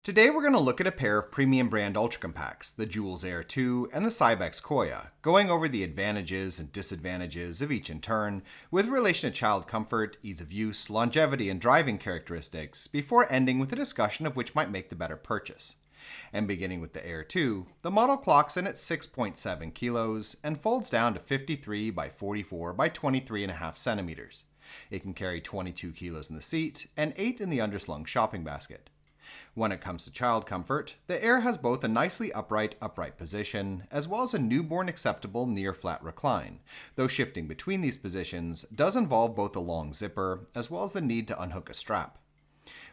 Today we're going to look at a pair of premium brand ultra compacts, the Joolz Aer2 and the Cybex Koya, going over the advantages and disadvantages of each in turn, with relation to child comfort, ease of use, longevity, and driving characteristics, before ending with a discussion of which might make the better purchase. And beginning with the Aer2, the model clocks in at 6.7 kilos and folds down to 53 by 44 by 23.5 centimeters. It can carry 22 kilos in the seat and 8 in the underslung shopping basket. When it comes to child comfort, the Aer has both a nicely upright position, as well as a newborn acceptable near-flat recline, though shifting between these positions does involve both a long zipper, as well as the need to unhook a strap.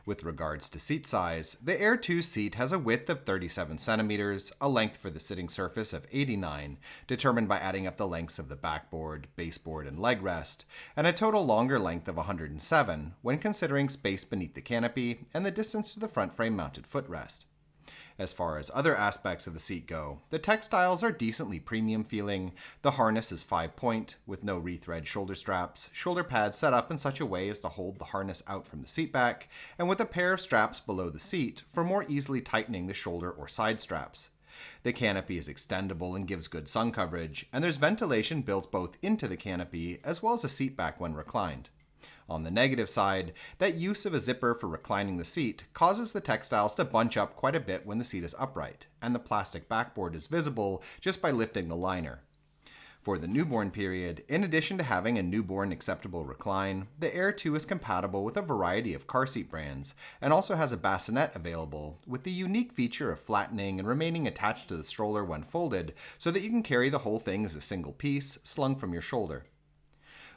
With regards to seat size, the Aer2 seat has a width of 37 centimeters, a length for the sitting surface of 89, determined by adding up the lengths of the backboard, baseboard, and leg rest, and a total longer length of 107 when considering space beneath the canopy and the distance to the front frame mounted footrest. As far as other aspects of the seat go, the textiles are decently premium feeling. The harness is 5-point, with no rethread shoulder straps, shoulder pads set up in such a way as to hold the harness out from the seat back, and with a pair of straps below the seat for more easily tightening the shoulder or side straps. The canopy is extendable and gives good sun coverage, and there's ventilation built both into the canopy as well as the seat back when reclined. On the negative side, that use of a zipper for reclining the seat causes the textiles to bunch up quite a bit when the seat is upright, and the plastic backboard is visible just by lifting the liner. For the newborn period, in addition to having a newborn acceptable recline, the Aer2 is compatible with a variety of car seat brands, and also has a bassinet available, with the unique feature of flattening and remaining attached to the stroller when folded, so that you can carry the whole thing as a single piece, slung from your shoulder.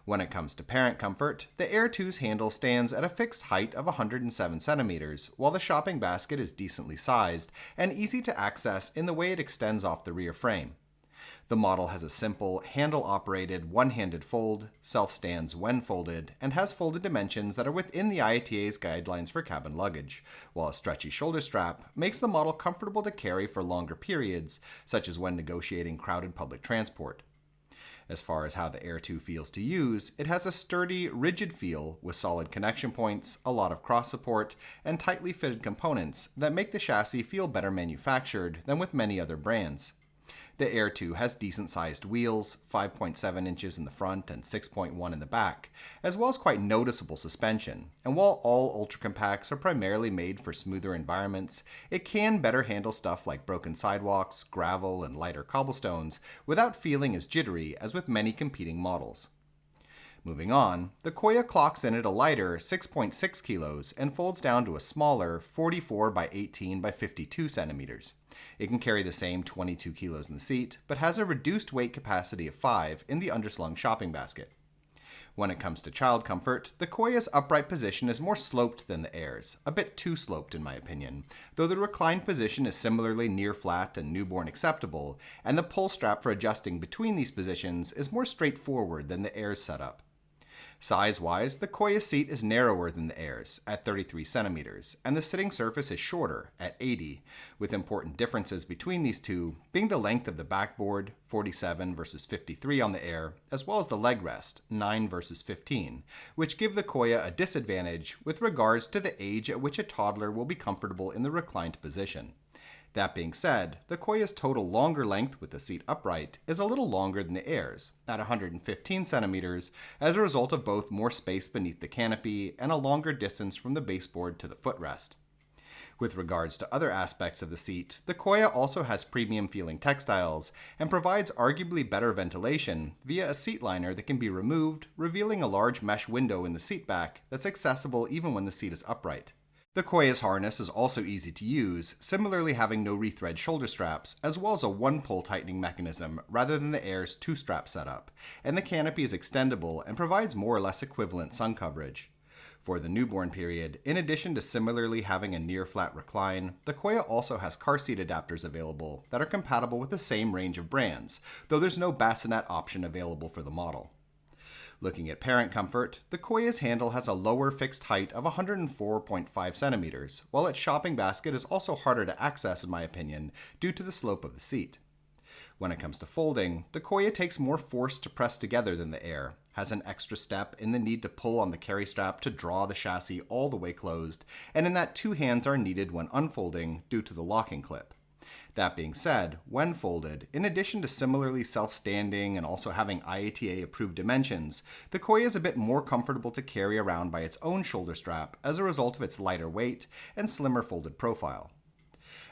When it comes to parent comfort, the Aer2's handle stands at a fixed height of 107 centimeters, while the shopping basket is decently sized and easy to access in the way it extends off the rear frame. The model has a simple, handle-operated, one-handed fold, self-stands when folded, and has folded dimensions that are within the IATA's guidelines for cabin luggage, while a stretchy shoulder strap makes the model comfortable to carry for longer periods, such as when negotiating crowded public transport. As far as how the Aer2 feels to use, it has a sturdy, rigid feel with solid connection points, a lot of cross support, and tightly fitted components that make the chassis feel better manufactured than with many other brands. The Aer2 has decent-sized wheels, 5.7 inches in the front and 6.1 in the back, as well as quite noticeable suspension, and while all ultra compacts are primarily made for smoother environments, it can better handle stuff like broken sidewalks, gravel, and lighter cobblestones without feeling as jittery as with many competing models. Moving on, the Koya clocks in at a lighter 6.6 kilos and folds down to a smaller 44 by 18 by 52 centimeters. It can carry the same 22 kilos in the seat, but has a reduced weight capacity of 5 in the underslung shopping basket. When it comes to child comfort, the Koya's upright position is more sloped than the Aer's, a bit too sloped in my opinion, though the reclined position is similarly near flat and newborn acceptable, and the pull strap for adjusting between these positions is more straightforward than the Aer's setup. Size-wise, the Koya seat is narrower than the Aer's, at 33 centimeters, and the sitting surface is shorter, at 80, with important differences between these two being the length of the backboard, 47 versus 53 on the Aer, as well as the leg rest, 9 versus 15, which give the Koya a disadvantage with regards to the age at which a toddler will be comfortable in the reclined position. That being said, the Koya's total longer length with the seat upright is a little longer than the Aer's, at 115 centimeters, as a result of both more space beneath the canopy and a longer distance from the baseboard to the footrest. With regards to other aspects of the seat, the Koya also has premium-feeling textiles and provides arguably better ventilation via a seat liner that can be removed, revealing a large mesh window in the seat back that's accessible even when the seat is upright. The Koya's harness is also easy to use, similarly having no rethread shoulder straps, as well as a one-pull tightening mechanism rather than the Aer's two-strap setup, and the canopy is extendable and provides more or less equivalent sun coverage. For the newborn period, in addition to similarly having a near-flat recline, the Koya also has car seat adapters available that are compatible with the same range of brands, though there's no bassinet option available for the model. Looking at parent comfort, the Koya's handle has a lower fixed height of 104.5 centimeters, while its shopping basket is also harder to access in my opinion due to the slope of the seat. When it comes to folding, the Koya takes more force to press together than the Aer, has an extra step in the need to pull on the carry strap to draw the chassis all the way closed, and in that 2 hands are needed when unfolding due to the locking clip. That being said, when folded, in addition to similarly self-standing and also having IATA-approved dimensions, the Koya is a bit more comfortable to carry around by its own shoulder strap as a result of its lighter weight and slimmer folded profile.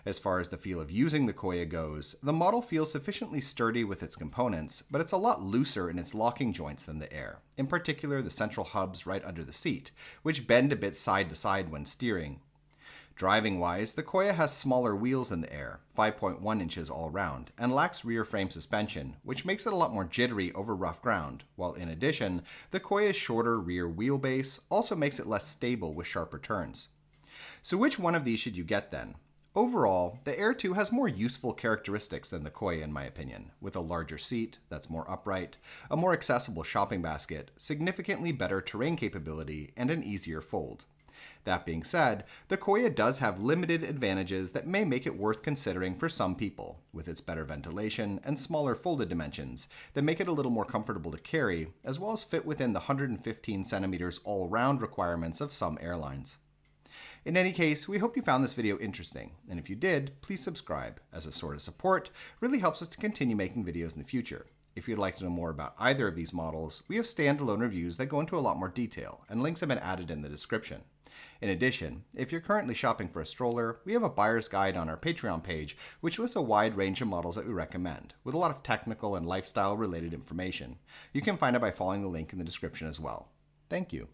As far as the feel of using the Koya goes, the model feels sufficiently sturdy with its components, but it's a lot looser in its locking joints than the Aer, in particular the central hubs right under the seat, which bend a bit side to side when steering. Driving-wise, the Koya has smaller wheels than the Aer, 5.1 inches all round, and lacks rear frame suspension, which makes it a lot more jittery over rough ground, while in addition, the Koya's shorter rear wheelbase also makes it less stable with sharper turns. So which one of these should you get then? Overall, the Aer2 has more useful characteristics than the Koya in my opinion, with a larger seat that's more upright, a more accessible shopping basket, significantly better terrain capability, and an easier fold. That being said, the Koya does have limited advantages that may make it worth considering for some people, with its better ventilation and smaller folded dimensions that make it a little more comfortable to carry, as well as fit within the 115 centimeters all-round requirements of some airlines. In any case, we hope you found this video interesting, and if you did, please subscribe, as a sort of support really helps us to continue making videos in the future. If you'd like to know more about either of these models, we have standalone reviews that go into a lot more detail, and links have been added in the description. In addition, if you're currently shopping for a stroller, we have a buyer's guide on our Patreon page, which lists a wide range of models that we recommend, with a lot of technical and lifestyle-related information. You can find it by following the link in the description as well. Thank you.